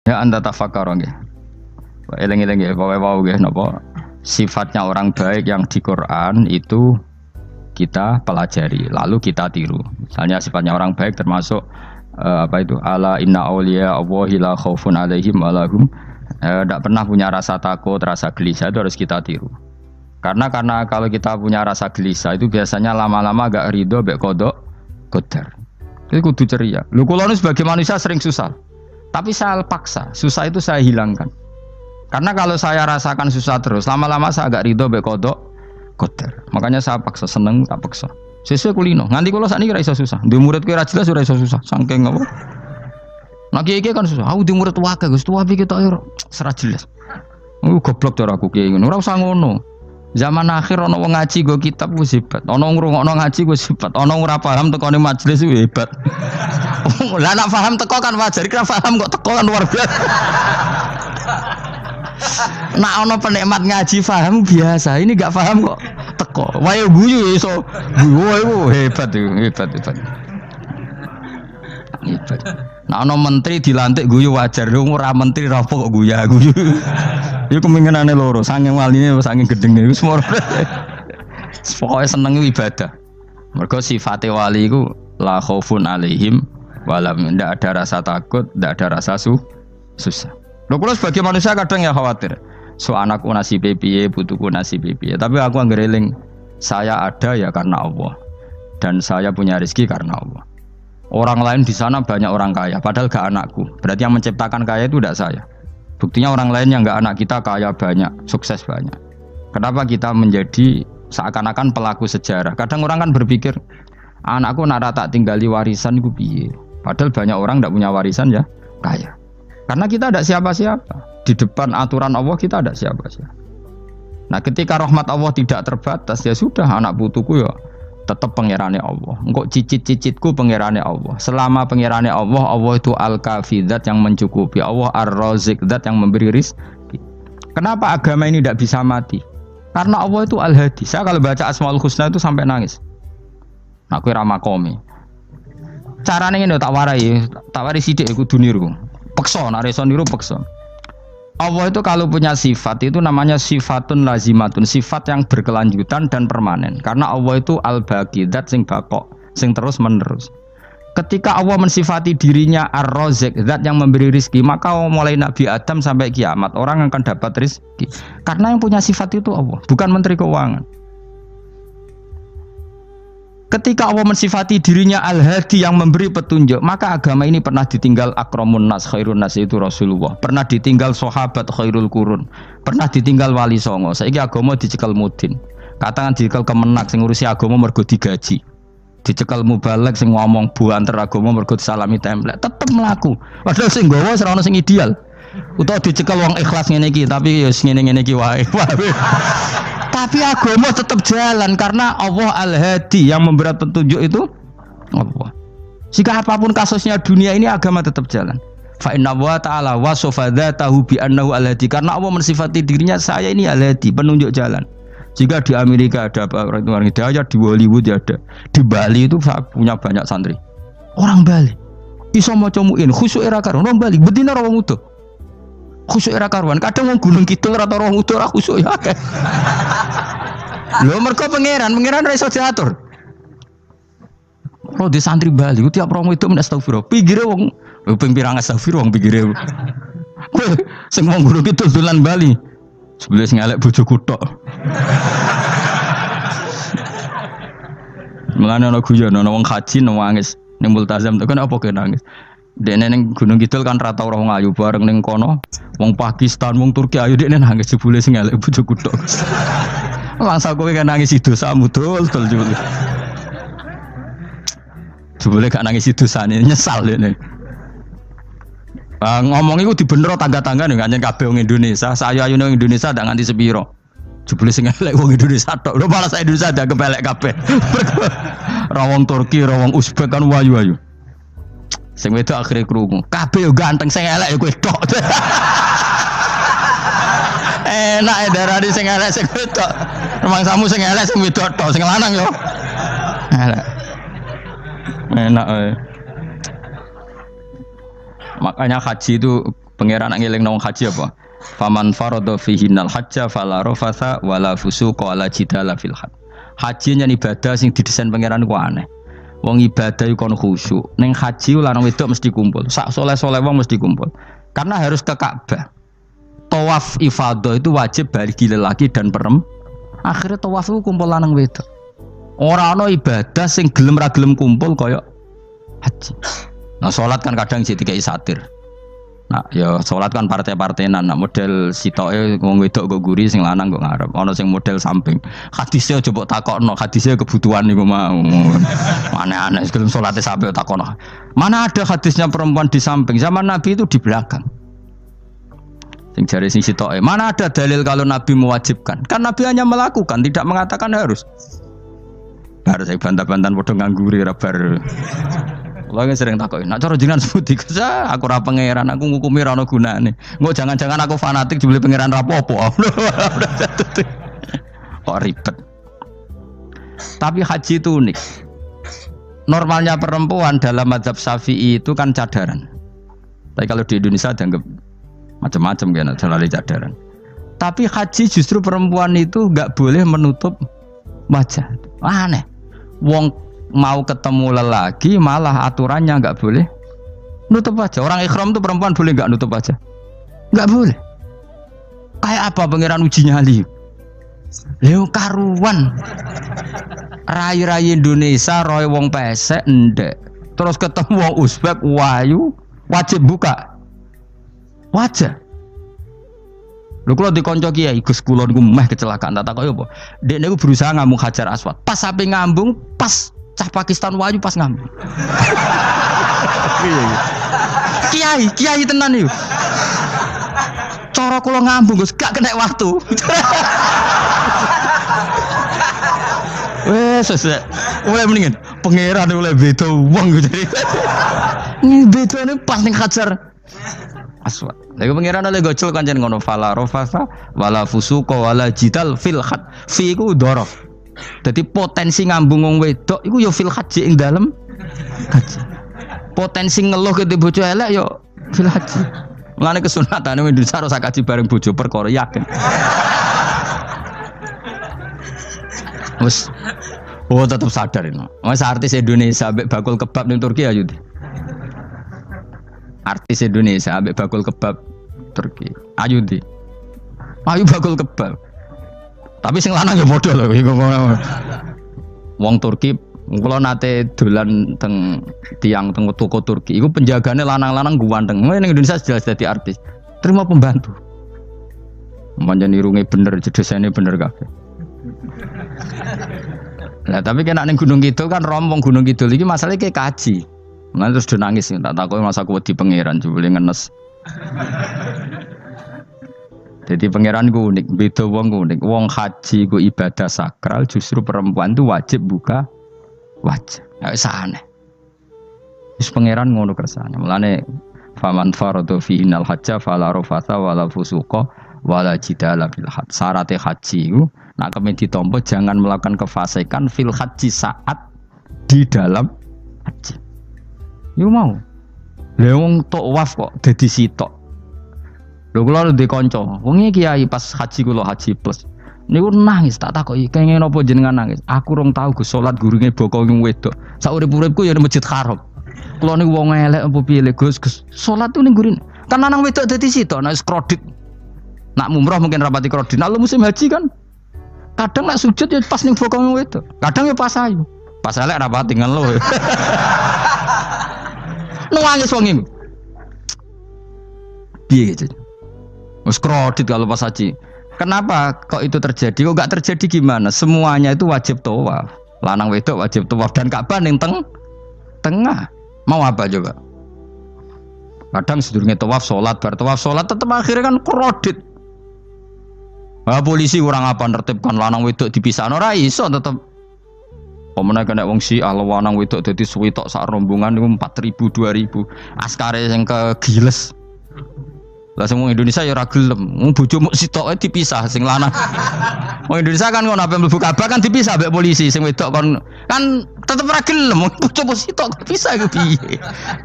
Ya anta tafakkar nggih. Eling-eling nggih, pokoke wau nggih napa sifatnya orang baik yang di Quran itu kita pelajari, lalu kita tiru. Misalnya sifatnya orang baik termasuk apa itu? Ala inna auliya Allahi la khaufun alaihim wa lahum tidak pernah punya rasa takut, rasa gelisah, itu harus kita tiru. Karena kalau kita punya rasa gelisah itu biasanya lama-lama agak ridho mbek kodok qadar. Itu kudu ceria. Lho kula nu sebagai manusia sering susah. Tapi saya paksa, susah itu saya hilangkan. Karena kalau saya rasakan susah terus, lama-lama saya agak ridho mbek kodok qadar. Makanya saya paksa, seneng tak paksa. Sesuai kulino. Nganti kula sakniki ora iso susah. Di murid kowe ora jelas ora iso susah. Saking apa? Nah kiai kan susah. Aku di murid wae Gus, tuwa iki tok ora jelas. Goblok cara aku kiai ngono. Ora usah ngono. Zaman akhir ana wong ngaji go kitab wis hebat. Ana ngrungokno ngaji wis hebat. Ana ora paham tekone majelis wis hebat. Lah nek paham teko kan wajar, kira paham kok teko kan luar biasa. Nak ana penikmat ngaji paham biasa. Ini enggak paham kok teko. Wae guyu iso. Guyu hebat itu, hebat. Hebat. Nah ana menteri dilantik guyu wajar. Ora menteri rapo kok guyu. Iku kemungkinane loro, saking waline saking gedenge iku semua. Pokoke seneng ibadah. Mergo sifate wali iku la khaufun alaihim walam, ndak ada rasa takut, ndak ada rasa susah. Lho kula sebagai manusia kadang ya khawatir. So anakku nasibe piye, putuku nasibe piye. Tapi aku anggere eling, saya ada ya karena Allah. Dan saya punya rezeki karena Allah. Orang lain di sana banyak orang kaya, padahal gak anakku. Berarti yang menciptakan kaya itu tidak saya. Buktinya orang lain yang gak anak kita kaya banyak, sukses banyak. Kenapa kita menjadi seakan-akan pelaku sejarah? Kadang orang kan berpikir, anakku nak tak tinggali warisan itu piye. Padahal banyak orang tidak punya warisan ya kaya. Karena kita tidak siapa-siapa. Di depan aturan Allah kita tidak siapa-siapa. Nah ketika rahmat Allah tidak terbatas, ya sudah anak putuku ya tetap pangerane Allah. Engkau cicit-cicitku pangerane Allah. Selama pangerane Allah, Allah itu al-kafi, zat yang mencukupi. Allah ar-razik, zat yang memberi rizki. Kenapa agama ini tidak bisa mati? Karena Allah itu al-hadi. Saya kalau baca Asmaul Husna itu sampai nangis. Nah, aku ramakomi. Caranya ini tak warai sidik aku duniru. Pekso, nak reso niru pekso. Allah itu kalau punya sifat itu namanya sifatun lazimatun, sifat yang berkelanjutan dan permanen. Karena Allah itu al-baqi, zat sing bakok, sing terus menerus. Ketika Allah mensifati dirinya ar-razik, zat yang memberi rizki, maka mulai Nabi Adam sampai kiamat orang akan dapat rizki. Karena yang punya sifat itu Allah, bukan Menteri Keuangan. Ketika Allah mensifati dirinya al-hadi yang memberi petunjuk, maka agama ini pernah ditinggal akramun nas, khairun nas itu Rasulullah. Pernah ditinggal sahabat khairul qurun. Pernah ditinggal wali songo. Saiki agama dicekel mudin. Katakan dicekel kemenak sing ngurusi agama mergo digaji. Dicekel mubalek sing ngomong buanter agama mergo disalami template. Tetep mlaku. Padahal sing nggawa ora ono sing ideal. Utawa dicekel wong ikhlas ngene iki, tapi ya ngene-ngene iki wae. Tapi agama tetap jalan karena Allah al-hadi yang memberi petunjuk itu Allah. Jika apapun kasusnya dunia ini agama tetap jalan. Fa inna wa ta'ala wasofa dzatahu bi annahu al-hadi, karena Allah mensifati dirinya saya ini al-hadi, penunjuk jalan. Jika di Amerika ada orang hidayah, di Hollywood ada, di Bali itu saya punya banyak santri. Orang Bali iso maca muin khusyuk era karo orang Bali bedina ora wong utuh. Khusyuk era karuan, kadang wong Gunung Kidul ora tau wong utuh ora khusyuk ya. Lho mergo pangeran ora iso diatur. Kalau di santri Bali ku tiap romo itu men astagfirullah. Pikire wong ping pirang astagfirullah wong pikire. Kowe sing wong Gunung Kidul dolan Bali. Sebelah sing elek bojoku tok. Mulane ana guyon ana wong haji nangis ning multazam to kan apa ke nangis. Dene ning Gunung Kidul kan rata ora wong ayu bareng ning kono. Wong Pakistan, wong Turki ayu dekne nangis jebule sing elek bojoku tok. Langsung kowe kan nangis dosamu dul jebule. Jebule gak nangis dosane nyesal dene. Ngomong iku dibenero tangga-tangga nih kan kabeh wong Indonesia. Saya ayu nang Indonesia ndak nganti sepiro. Jebule sing elek wong Indonesia tok. Lho malah sak Indonesia ada kepelek kabeh. Ra wong Turki, ra wong Uzbek kan ayu-ayu. Sing wedok akhire krungu. Kabeh yo ganteng sing elek yo kowe tok. Enak darani sing elek sing wedok. Rumangsamu sing elek sing wedok tok, sing lanang yo. Elek. Enak. Makanya haji itu Pangeran nak ngelingno wong haji apa? Faman farada fihinnal hajja fala rafatha wala fusuqa wala jidala fil hajj. Haji nyen ibadah sing didesain pangeran ku aneh. Wong ibadah iku kon khusyuk. Ning haji lanang wedok mesti kumpul. Sak soleh-soleh wong mesti kumpul. Karena harus ke Ka'bah. Tawaf ifadah itu wajib bagi lelaki dan perempuan. Akhirnya tawaf itu kumpul lanang wedok. Ora ana ibadah sing gelem ra gelem kumpul kaya haji. Nah salat kan kadang sih dikai satir. Nah, ya salat kan partai-partainan. Nah, model sitoke wong wedok kok guri sing lanang kok ngarep. Ana sing model samping. Hadise aja mbok takokno, hadise kebutuhan niku mau. Aneh-aneh sebelum salate sampai takokno. Mana ada hadisnya perempuan di samping? Zaman Nabi itu di belakang. Sing jare sing sitoke. Mana ada dalil kalau Nabi mewajibkan? Kan Nabi hanya melakukan, tidak mengatakan harus. Bar saya bantah-bantahan padha ngangguri ra bar. Kula sering takoki, nak cara jenengan sebuti aku ora pangeran, aku ngukumi ra ono gunane. Engko jangan-jangan aku fanatik jebule pangeran ra apa-apa. Kok ribet. Tapi haji itu unik. Normalnya perempuan dalam mazhab Syafi'i itu kan cadaran. Tapi kalau di Indonesia dianggap macam-macam kan, selalu cadaran. Tapi haji justru perempuan itu enggak boleh menutup wajah. Aneh. Wong mau ketemu lelaki malah aturannya nggak boleh nutup wajah. Orang ikhram tuh perempuan boleh nggak nutup wajah? Nggak boleh. Kayak apa pangeran uji nyali? Leo karuan. Rai-rai Indonesia roy wong pesek ndek. Terus ketemu wong Uzbek wayu wajib buka wajah. Lho kula dikonco kiai Gus kula niku meh kecelakaan tak takoki apa. Dek niku berusaha ngambung Hajar Aswad. Pas sampe ngambung pas cah Pakistan wayu pas ngambung. Kiai tenan iki. Cara kula ngambung Gus gak kena waktu. Wes oleh mendingan pangeran oleh beda wong gitu. Ini bedane pas ning Hajar Aswad. Lha pangeran oleh gocol kancen ngono fala rafasa wala fusuqa wala jidal fil khat. Fi iku dhorof. Jadi potensi ngambung wong wedok iku ya fil haji ing dalem haji. Potensi ngeluh ke bojo elek ya fil haji. Mulane kesunatane Indonesia harus kaji bareng bojo perkara yakin. Wes tetap sadar ini. Mas artis Indonesia ambek bakul kebab ning Turki ayo. Artis Indonesia ambek bakul kebab Turki. Ayo di. Ayo bakul kebab. Tapi sing lanang ya modal lho iku. Wong Turki kula nate dolan teng tiang teng toko Turki. Iku penjagane lanang-lanang guwandeng. Ning Indonesia jelas dadi artis. Terima pembantu. Manjan irunge bener, jedesane bener kabeh. Lah tapi kena ning Gunung Kidul kan rombong Gunung Kidul iki masalahnya kayak kaji. Nah terus do nangis tak takoki masa aku wedi pangeran jebule ngenes. Jadi pangeran ku unik, beda wong unik. Wong haji ku ibadah sakral, justru perempuan itu wajib buka wajah. Nggak usah aneh. Terus pangeran ngono kersane. Mulane faman faradu fihinal hajja fala rafatha wala fusuqa wala jidala fil hajj. Syarat haji ku nak kemen ditampa jangan melakukan kefasikan fil haji saat di dalam haji. Yo mau. Lah wong tawaf kok dadi sitok. Lho kula ndek kanca, wong iki kiai pas haji kula haji plus. Niku nangis tak takoki, kenging napa jenengan nangis? Aku rong tau Gus salat gurunge bokong wedok. Sak urip-uripku ya ning Masjid Haram. Kula niku wong elek apa piye le Gus? Salat tu ning gurine. Kan lanang wedok dadi sitok nek kredit. Nak mumrah mungkin rapati kredit. Nek musim haji kan kadang nek sujud ya pas ning bokong wedok. Kadang ya pas ayu. Pas elek rapati ngelo. Nangis wong iki. Piye gitu? Wes kredit kalau pas haji. Kenapa kok itu terjadi? Kok enggak terjadi gimana? Semuanya itu wajib tawaf. Lanang wedok wajib tawaf dan Ka'bah ning tengah. Mau apa coba? Kadang sedurunge tawaf salat, bar tawaf salat tetep akhirnya kan kredit. Ah polisi kurang apa nertibkan lanang wedok dipisahno ora iso tetep. Pemene kena wong Syiah lanang wedok dadi suwitok sak rombongan niku 4.000 2.000. Askare sing kegiles. Lah semua Indonesia ya ora gelem. Bojo muk sitoke dipisah sing lanang. Wong Indonesia kan ngono ape mlebu Ka'bah kan dipisah mbek polisi sing wedok kan tetep ora gelem. Bojo muk sitok dipisah iku piye?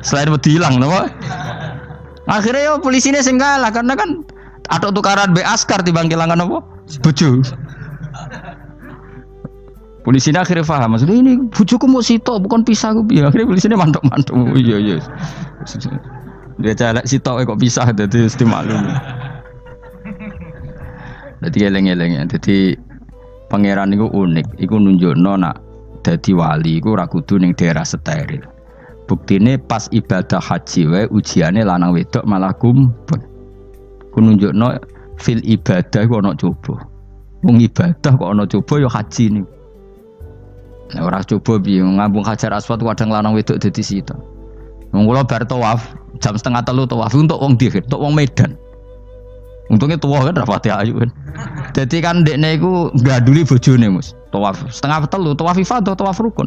Selain wedi ilang napa? Akhirnya yo polisine sing kalah karena kan atau tukaran be askar timbang kelangan apa? Bojo. Polisine akhirnya paham maksudnya ini bojoku mau sitok bukan pisah ku piye. Akhirnya polisine mantuk-mantuk. Iya. Dia celek sitok kok pisah dadi mesti maklum. Dadi eleng-eleng ya. Dadi pangeran iku unik, iku nunjukno nak dadi wali iku ora kudu ning daerah steril. Buktine pas ibadah haji wae ujiane lanang wedok malah kumpul. Ku nunjukno fil ibadah ku ana coba. Wong ibadah kok ana coba ya haji niku. Nek ora coba piye ngambung Hajar Aswad kadang lanang wedok dadi sita. Wong kula bar tawaf jam 2:30 tawaf untuk wong dihir, untuk wong Medan. Untungnya tua kan rapati ayu kan. Jadi kan dekne iku ngganduli bojone Mus. Tawaf 2:30 tawaf ifadah tawaf rukun.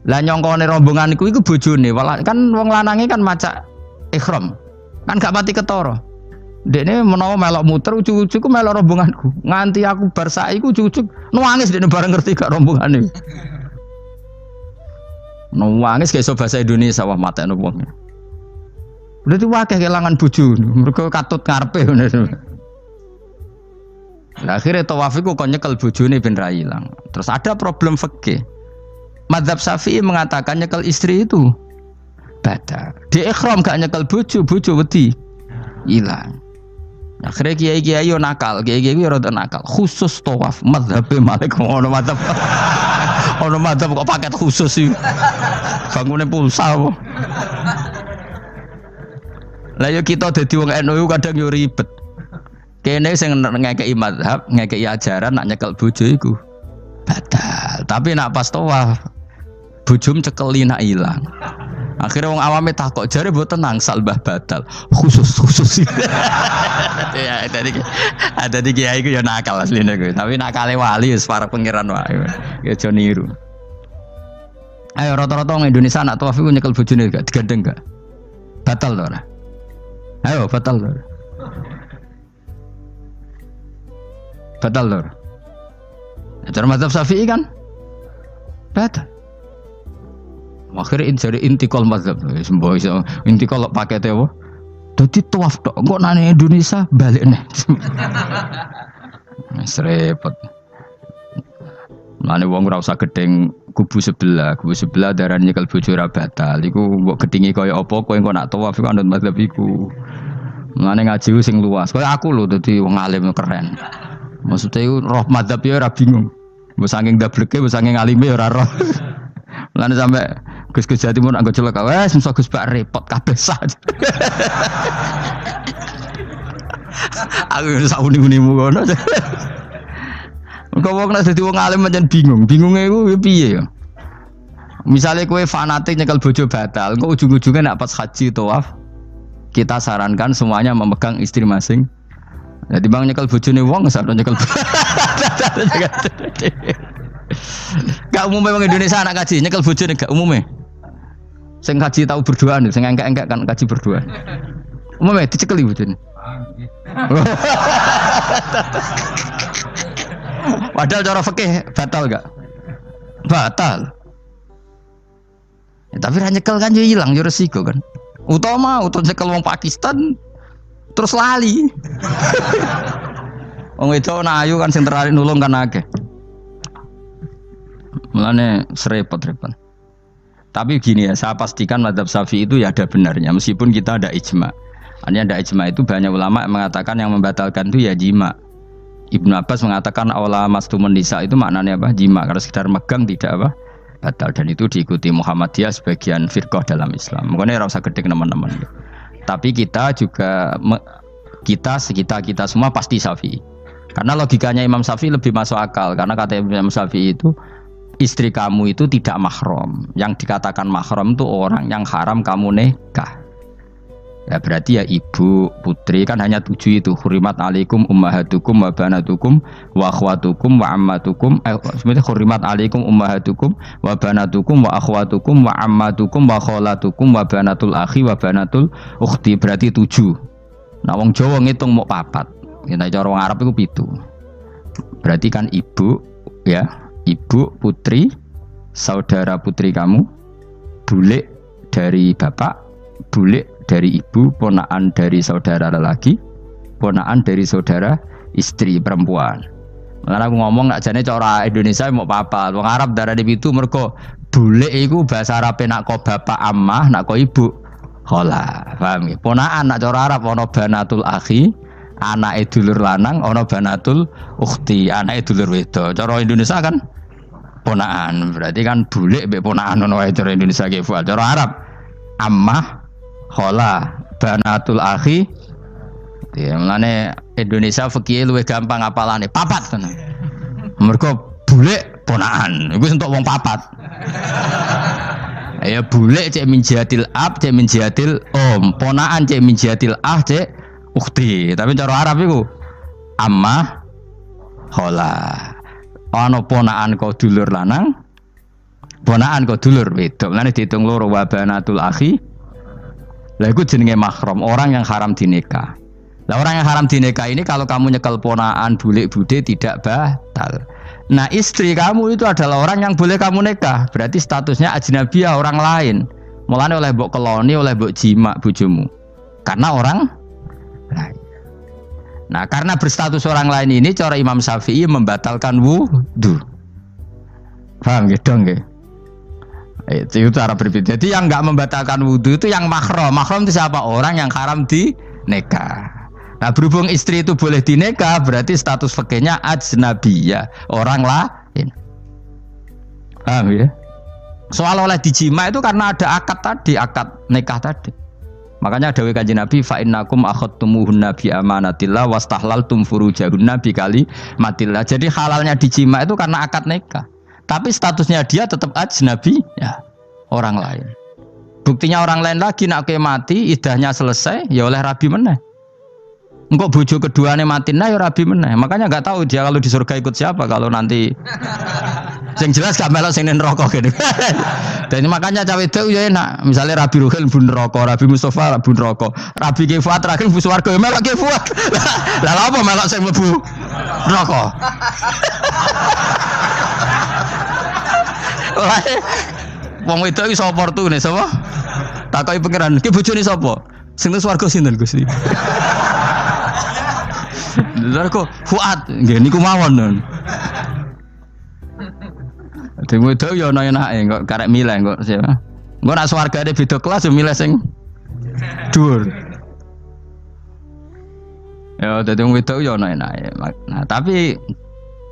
Lah nyongkone rombongan iku bojone, kan wong lanange kan macak ihram. Kan gak pati ketara. Dekne menawa melok muter ujug-ujug ku melok rombonganku. Nganti aku bar saiki ku ujug-ujug nangis dekne bareng ngerti gak rombongane. Nangis gak iso bahasa Indonesia wah matene wong. Berarti wakeh kelangan bojo, mergo katut karepe ngono. Lah akhire tawaf iku kon nyekel bojone ben ra ilang. Terus ada problem fikih. Madzhab Syafi'i mengatakan nyekel istri itu batal. Di ikhram gak nyekel bojo wedi ilang. Akhirnya kiai-kiai yo nakal, kiai-kiai yo rada nakal. Khusus tawaf madzhab Malik ngono madzhab. Ono madzhab kok paket khusus sih. Bangune pulsa apa. Lah yo kita dadi wong NU kadang yo ribet. Kene sing ngekeki madzhab, ngekeki ajaran nak nyekel bojo iku batal. Tapi nak pas tawaf bojom cekeli nak ilang. Akhirnya wong awame takok jare mboten nangsal mbah batal. Khusus. Ya tadi kiai iku ya nakal asline kuwi. Tapi nakale wali wis para pangeran wae. Ya aja niru. Ayo rata-rata wong Indonesia nak tawaf iku nyekel bojone gak digandeng gak? Batal to ora? Ayo batal to. Batal to. Cara mazhab Syafi'i kan batal. Akhirnya jadi intikal mazhab, semboh iso intikal pakete apa? Dadi tawaf tok, kok nang Indonesia balik nih. Repot. Mane wong ora usah gedeng kubu sebelah darane nyekel bojo ora batal. Iku mbok gedingi kaya apa kowe engko nak tawaf iku anut mazhab iku. Mane ngaji sing luas. Kaya aku lho dadi wong alim keren. Maksudnya iku roh mazhab ya ora bingung. Mbok saking dableke, mbok saking alime ora roh. Mulane sampe Gus Jawa Timur anggo celaka wes musa Gus Bak repot kabeh sah. Aku sak uni-unimu kono. Engko wong nek dadi wong alim pancen bingung. Bingunge iku piye ya? Misale kowe fanatik nyekel bojo batal, engko ujung-ujunge nek pas haji tawaf kita sarankan semuanya memegang istri masing. Jadi bang nyekel bojone wong sak nyekel. Gak umumnya orang Indonesia anak kaji nyekel bojone gak umumnya. Sing kaji tahu berduaan, sing engkek-engkek kan kaji berduaan. Umumnya dicekeli bojone. Padahal cara fikih batal gak? Batal. Ya, tapi ra nyekel kan yo ilang yo resiko kan. Utama nyekel wong Pakistan terus lali. Wong wedok ayu kan sing tertarik nulung kan akeh. Mulane serepot-repot. Tapi gini ya, saya pastikan mazhab Syafi'i itu ya ada benarnya meskipun kita ada ijma. Artinya ada ijma itu banyak ulama yang mengatakan yang membatalkan itu ya jima. Ibnu Abbas mengatakan awla mastumun nisa itu maknanya apa? Jima. Kalau sekedar megang tidak apa? Batal, dan itu diikuti Muhammadiyah sebagian firqah dalam Islam. Makanya ora usah gedeng teman-teman. Tapi kita juga kita semua pasti Syafi'i. Karena logikanya Imam Syafi'i lebih masuk akal karena kata Imam Syafi'i itu istri kamu itu tidak mahram. Yang dikatakan mahram itu orang yang haram kamu nikah. Ya berarti ya ibu, putri kan hanya 7 itu. Hurimat alaikum ummahatukum wa banatukum wa akhwatukum wa ammatukum. Sebenarnya hurimat alaikum ummahatukum wa banatukum wa akhwatukum wa ammatukum wa kholatukum wa banatul akhi wa banatul ukhti. Berarti 7. Nah wong Jawa ngitung mau 4. Ya cara wong Arab itu 7. Berarti kan ibu ya, ibu, putri, saudara putri kamu, bule dari bapak, bule dari ibu, ponakan dari saudara lelaki, ponakan dari saudara istri perempuan. Karena aku ngomong nak jane cara Indonesia mau papat. Wong Arab darah di itu mergo bule iku bahasa Arab nak ko bapak ammah, nak ko ibu khola. Paham ya? Ponakan nak cara Arab ana banatul akhi, anake dulur lanang, ana banatul ukhti, anake dulur wedok. Cara Indonesia kan ponakan. Berarti kan bule mbek ponakan ono wae cara Indonesia ki. Cara Arab ammah, khola, banatul akhi. Ya, mulane Indonesia fikih luwih gampang apalane papat tenan. Mergo bule ponakan, iku entuk wong papat. Ya bule cek min jihadil ab, cek min jihadil om, ponakan cek min jihadil ah, cek ukhti. Tapi cara Arab iku ammah khola. Ana ponakan kok dulur lanang, ponakan kok dulur wedok. Mulane diitung loro wa banatul akhi. Lah iku jenenge mahram, orang yang haram dinikah. Nah orang yang haram dinikah ini kalau kamu nyekel ponaan bulik bude tidak batal. Nah istri kamu itu adalah orang yang boleh kamu nikah. Berarti statusnya ajnabiyah, orang lain. Mulane oleh mbok keloni, oleh mbok jima bojomu. Karena orang lain. Nah karena berstatus orang lain ini cara Imam Syafi'i membatalkan wudu. Paham gitu dong ya? Itu cara berbeda. Jadi yang enggak membatalkan wudu itu yang mahram. Mahram itu siapa? Orang yang haram dinikah. Nah berhubung istri itu boleh dinikah, berarti status fikihnya ajnabiyah, orang lain. Paham ya? Soal oleh dijima itu karena ada akad tadi, akad nikah tadi. Makanya dawuh Kanjeng Nabi, fa innakum akhadtumuhunna bi amanatillah wastahlaltum furujahunna bi kalimatillah. Jadi halalnya dijima itu karena akad nikah. Tapi statusnya dia tetap ajnabi, ya, orang lain. Buktinya orang lain lagi nak mati, idahnya selesai, ya oleh rabi meneh. Engkau bojo keduanya mati nah ya rabi meneh. Makanya nggak tahu dia kalau di surga ikut siapa kalau nanti. Yang jelas gak melok sing neraka gitu. Dan makanya cawe itu ya enak. Misalnya Rabi Ruhil bun neraka, Rabi Mustafa bun neraka, Rabi Kifat terakhir bun swarga melok Kifat. Lah apa melok sing mlebu neraka? Wong wedok iki sapa portune sapa? Takoki pangeran, ki bojone sapa? Sing swarga sinten Gusti? Lha kok Fuad nggih niku mawon. Dene wedok yo ana enake kok karek milih kok siapa. Engko nek swargane beda kelas yo milih sing dhuwur. Ya dadi wong wedok yo ana enake. Nah, tapi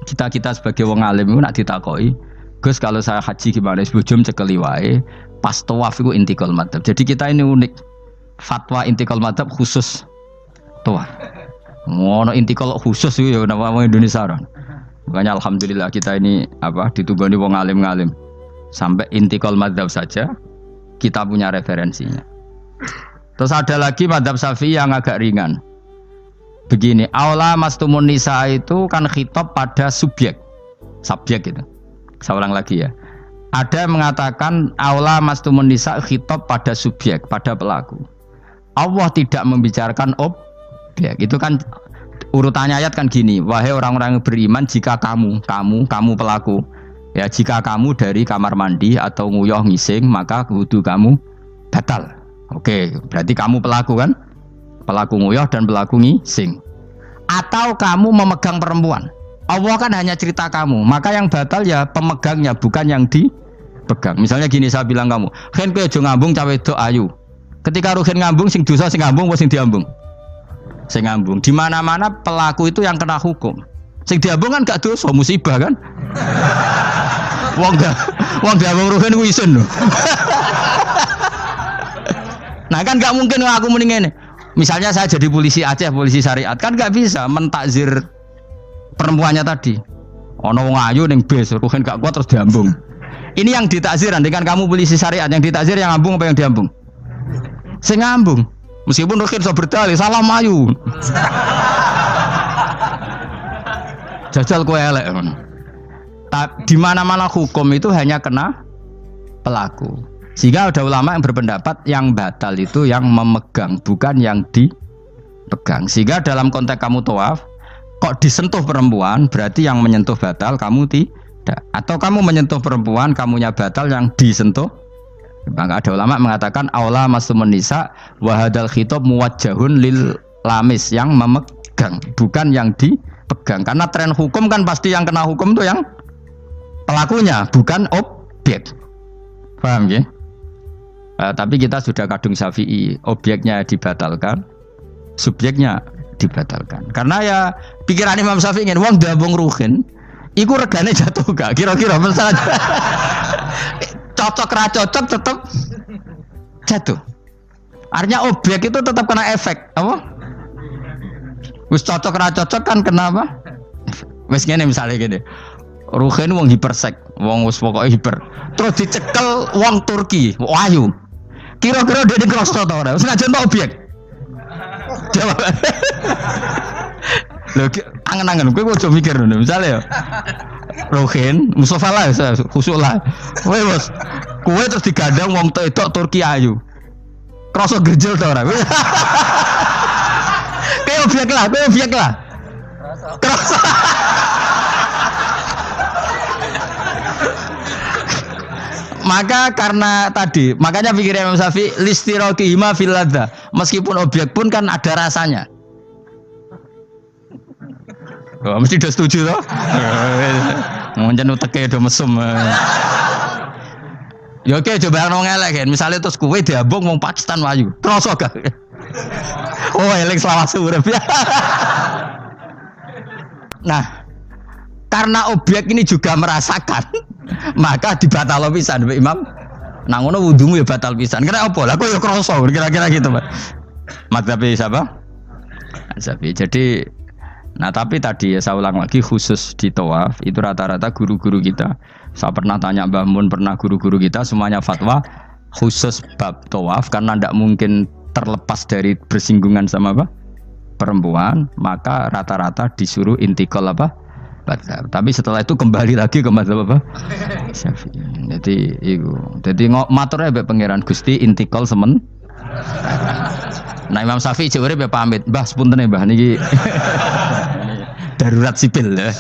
kita sebagai wong alim iku nek ditakoki, Gus kalau saya haji gimana? Bojom cekeli wae, pas tawaf iku intikal madzhab. Jadi kita ini unik. Fatwa intikal madzhab khusus tawaf. Ngono intikal khusus itu ya nama orang Indonesia kan. Makanya alhamdulillah kita ini ditugani wong alim-alim. Sampai intikal madzhab saja kita punya referensinya. Terus ada lagi madzhab Syafi'i yang agak ringan. Begini, aula mastumun nisa itu kan khitab pada subjek gitu. Saya ulang lagi ya. Ada yang mengatakan aula mastumun nisa khitab pada subjek, pada pelaku. Allah tidak membicarakan objek. Itu kan urutannya ayat kan gini, wahai orang-orang yang beriman jika kamu pelaku, ya jika kamu dari kamar mandi atau nguyuh ngising maka wudu kamu batal. Oke, berarti kamu pelaku kan? Pelaku nguyuh dan pelaku ngising. Atau kamu memegang perempuan. Allah kan hanya cerita kamu, maka yang batal ya pemegangnya bukan yang dipegang. Misalnya gini saya bilang kamu, "Ken kowe aja ngambung cawe wedok ayu." Ketika rugen ngambung sing dosa sing ngambung apa sing diambung? Sing ngambung. Di mana-mana pelaku itu yang kena hukum. Sing diambung kan gak dosa, musibah kan? Wong diambung rugen ku isin lho. Nah kan gak mungkin aku mending ngene. Misalnya saya jadi polisi Aceh, polisi syariat, kan gak bisa mentakzir perempuannya tadi. Ono wong ayu ning bis, rugen gak kuat terus diambung. Ini yang ditakzir, dengan kamu polisi syariat yang ditakzir yang ngambung apa yang diambung? Sing ngambung. Meskipun rugen so berdalih salah mayu. Jajal kowe elek ngono. Di mana-mana hukum itu hanya kena pelaku. Sehingga ada ulama yang berpendapat yang batal itu yang memegang, bukan yang dipegang. Sehingga dalam konteks kamu tawaf, kok disentuh perempuan, berarti yang menyentuh batal, kamu tidak. Atau kamu menyentuh perempuan, kamunya batal, yang disentuh Maka ada ulama mengatakan aula masumun nisa wa hadzal khitab muwajjahun lil lamis yang memegang, bukan yang dipegang. Karena tren hukum kan pasti yang kena hukum itu yang pelakunya, bukan objek. Paham ya? Tapi kita sudah kadung Syafi'i, objeknya dibatalkan, subjeknya dibatalkan. Karena ya pikiran Imam Syafi'i ingin wong dabung ruhin, iku regane jatuh gak? Kira-kira misalnya cocok ra cocok tetap jatuh. Artinya objek itu tetap kena efek, apa? Wis cocok ra cocok kan kenapa? Wis ngene misalnya gini. Ruhin wong hipersek, wong wis pokoke hiper. Terus dicekel wong Turki, ayu. Kira-kira dia dikrosot ta ora? Wis najan objek. Jawab. Lho angen-angen kowe ojo mikir ngono. Misale ya. Ruhin, Mustafa lah, khusuk lah. Kowe bos, kowe terus digandang wong wedok Turki ayu. Krasa gerjel ta ora? Kowe objek lah. Krasa. Maka karena tadi, makanya pikirnya Imam Syafi'i listiraqihima fil ladza. Meskipun objek pun kan ada rasanya. Oh, mesti udah setuju toh? Ngoncen uteke do mesum. Ya oke coba nang elek kan. Misale terus kowe diambung wong Pakistan wayu. Kroso gak? Oh, elek selawase urip. Nah, karena objek ini juga merasakan, maka dibatal pisan Mbak Imam. Nang ngono wudumu ya batal pisan. Kira apa? Lah kok ya kroso kira-kira gitu, Pak. Madzhab siapa? Syafi'i. Jadi nah tapi tadi ya saya ulang lagi khusus di tawaf itu rata-rata guru-guru kita. Saya pernah tanya Mbah Mun, pernah guru-guru kita semuanya fatwa khusus bab tawaf karena tidak mungkin terlepas dari bersinggungan sama apa? Perempuan, maka rata-rata disuruh intikal apa? Madzhab. Tapi setelah itu kembali lagi ke madzhab apa? Syafi'i. Jadi itu. Jadi maturnya mbek pangeran Gusti intikal semen. Nah Imam Syafi'i jare be pamit, Mbah sepunten Mbah niki darurat sipil ya.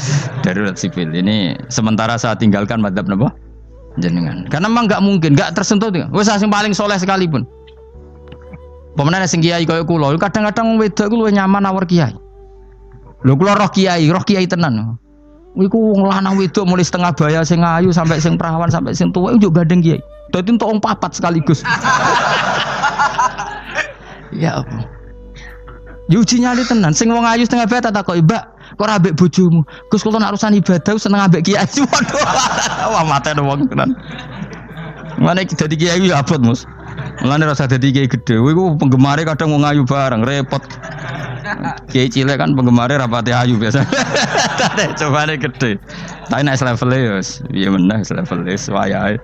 Darurat sipil. Ini sementara saya tinggalkan madzhab napa? Jenengan. Karena memang enggak mungkin, enggak tersentuh. Wis sing paling soleh sekalipun. Pemenang sing kiai kaya kula, kadang-kadang wedok iku luwih nyaman awor kiai. Lho kula roh kiai tenan. Iku wong lanang wedok mulai setengah baya sing ayu sampai sing perawan sampai sing tuwa iku gandeng kiai. Dadi entuk wong papat sekaligus. Ya apa? Yuji nyali tenan, sing wong ayu setengah baya tak takoki, "Mbak, kok ora ambek bojomu?" Gus kula nek urusan ibadah seneng ambek kiai. Waduh. Wah mate wong tenan. Mane dadi kiai ya abot, Mus. Mulane rasa dadi kiai gedhe. Kowe iku penggemare kadang wong ayu bareng, repot. Kiai cilik kan penggemare rapati ayu biasa. Cobane gede. Tapi nek level ya wis piye meneh level wis wayahe.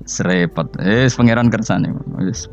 Serepot. Pangeran kersane wis.